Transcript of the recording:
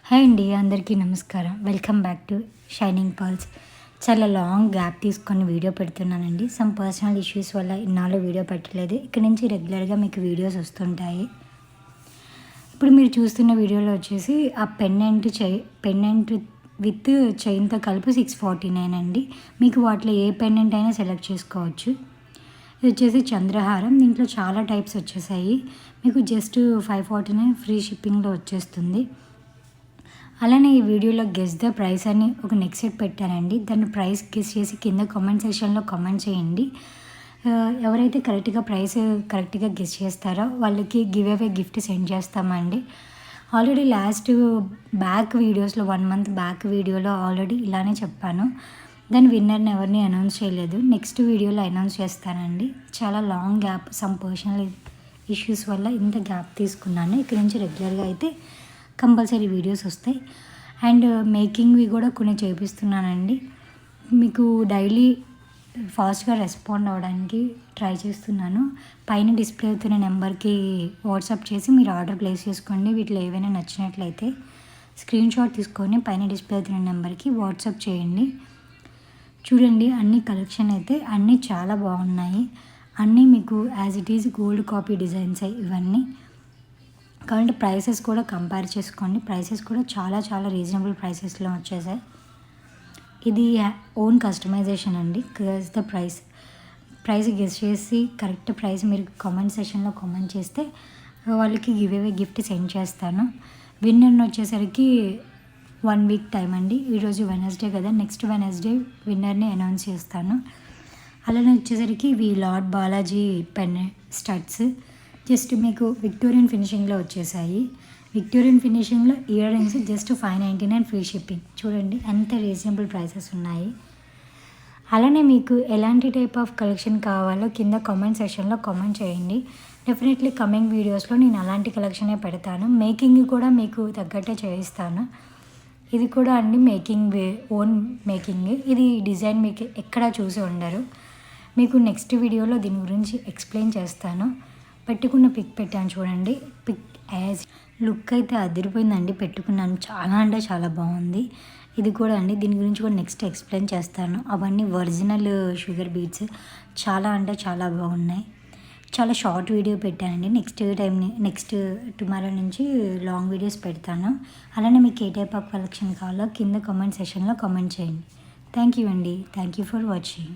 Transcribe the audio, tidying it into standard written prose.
Hi అండి, అందరికీ నమస్కారం. Welcome back to shining pearls. చాలా లాంగ్ గ్యాప్ తీసుకొని వీడియో పెడుతున్నానండి. సమ్ పర్సనల్ ఇష్యూస్ వల్ల ఇన్నాళ్ళు వీడియో పెట్టలేదు. ఇక్కడ నుంచి రెగ్యులర్గా మీకు వీడియోస్ వస్తుంటాయి. ఇప్పుడు మీరు చూస్తున్న వీడియోలో వచ్చేసి ఆ పెండెంట్ విత్ చైన్తో కలిపి 649 అండి. మీకు వాటిలో ఏ పెండెంట్ అయినా సెలెక్ట్ చేసుకోవచ్చు. ఇది వచ్చేసి చంద్రహారం. దీంట్లో చాలా టైప్స్ వచ్చేసాయి. మీకు జస్ట్ 549 ఫ్రీ షిప్పింగ్లో వచ్చేస్తుంది. అలానే ఈ వీడియోలో గెస్ ద ప్రైస్ అని ఒక నెక్ సెట్ పెట్టానండి. దాన్ని ప్రైస్ గెస్ చేసి కింద కామెంట్ సెక్షన్లో కామెంట్ చేయండి. ఎవరైతే కరెక్ట్గా గెస్ చేస్తారో వాళ్ళకి గివ్ అవే గిఫ్ట్ సెండ్ చేస్తామండి. ఆల్రెడీ లాస్ట్ వీడియోస్లో 1 మంత్ బ్యాక్ వీడియోలో ఆల్రెడీ ఇలానే చెప్పాను. దాని విన్నర్ని ఎవరిని అనౌన్స్ చేయలేదు. నెక్స్ట్ వీడియోలో అనౌన్స్ చేస్తానండి. చాలా long gap, some personal issues వల్ల ఇంత గ్యాప్ తీసుకున్నాను. ఇక్కడ నుంచి రెగ్యులర్గా అయితే కంపల్సరీ వీడియోస్ వస్తాయి. అండ్ మేకింగ్వి కూడా కొన్ని చేపిస్తున్నానండి. మీకు డైలీ ఫాస్ట్గా రెస్పాండ్ అవ్వడానికి ట్రై చేస్తున్నాను. పైన డిస్ప్లే అవుతున్న నెంబర్కి వాట్సాప్ చేసి మీరు ఆర్డర్ ప్లేస్ చేసుకోండి. వీటిలో ఏవైనా నచ్చినట్లయితే స్క్రీన్ షాట్ తీసుకొని పైన డిస్ప్లే అవుతున్న నెంబర్కి వాట్సాప్ చేయండి. చూడండి, అన్ని కలెక్షన్ అయితే అన్నీ చాలా బాగున్నాయి. అన్నీ మీకు as it is gold copy designs ఇవన్నీ. కాబట్టి ప్రైసెస్ కూడా కంపేర్ చేసుకోండి. ప్రైసెస్ కూడా చాలా చాలా రీజనబుల్ ప్రైసెస్లో వచ్చేసాయి. ఇది ఓన్ కస్టమైజేషన్ అండి. గెస్ ద ప్రైస్ గెస్ చేసి కరెక్ట్ ప్రైస్ మీరు కామెంట్ సెక్షన్లో కామెంట్ చేస్తే వాళ్ళకి గివ్ అవే గిఫ్ట్ సెండ్ చేస్తాను. విన్నర్ని వచ్చేసరికి 1 వీక్ టైం అండి. ఈరోజు వెనస్డే కదా, నెక్స్ట్ వెనస్డే విన్నర్ని అనౌన్స్ చేస్తాను. అలానే వచ్చేసరికి ఇవి lord Balaji pen studs just మీకు విక్టోరియన్ ఫినిషింగ్లో వచ్చేసాయి. విక్టోరియన్ ఫినిషింగ్లో ear rings just 599 free shipping. చూడండి ఎంత రీజనబుల్ ప్రైసెస్ ఉన్నాయి. అలానే మీకు ఎలాంటి టైప్ ఆఫ్ కలెక్షన్ కావాలో కింద కామెంట్ సెక్షన్లో కామెంట్ చేయండి. డెఫినెట్లీ కమింగ్ వీడియోస్లో నేను అలాంటి కలెక్షనే పెడతాను. మేకింగ్ కూడా మీకు తగ్గట్టే చేయిస్తాను. ఇది కూడా అండి ఓన్ మేకింగ్. ఇది డిజైన్ మీకు ఎక్కడా చూసి ఉండరు. మీకు నెక్స్ట్ వీడియోలో దీని గురించి ఎక్స్ప్లెయిన్ చేస్తాను. పెట్టుకున్న పిక్ పెట్టాను చూడండి. పిక్ యాజ్ లుక్ అయితే అదిరిపోయిందండి. పెట్టుకున్నాను, చాలా అంటే చాలా బాగుంది. ఇది కూడా అండి, దీని గురించి కూడా నెక్స్ట్ ఎక్స్ప్లెయిన్ చేస్తాను. అవన్నీ ఒరిజినల్ షుగర్ బీట్స్, చాలా అంటే చాలా బాగున్నాయి. చాలా షార్ట్ వీడియో పెట్టానండి. నెక్స్ట్ టుమారో నుంచి లాంగ్ వీడియోస్ పెడతాను. అలానే మీకు ఏ టైప్ ఆఫ్ కలెక్షన్ కావాలో కింద కామెంట్ సెక్షన్లో కామెంట్ చేయండి. థ్యాంక్ యూ అండి. Thank you for watching.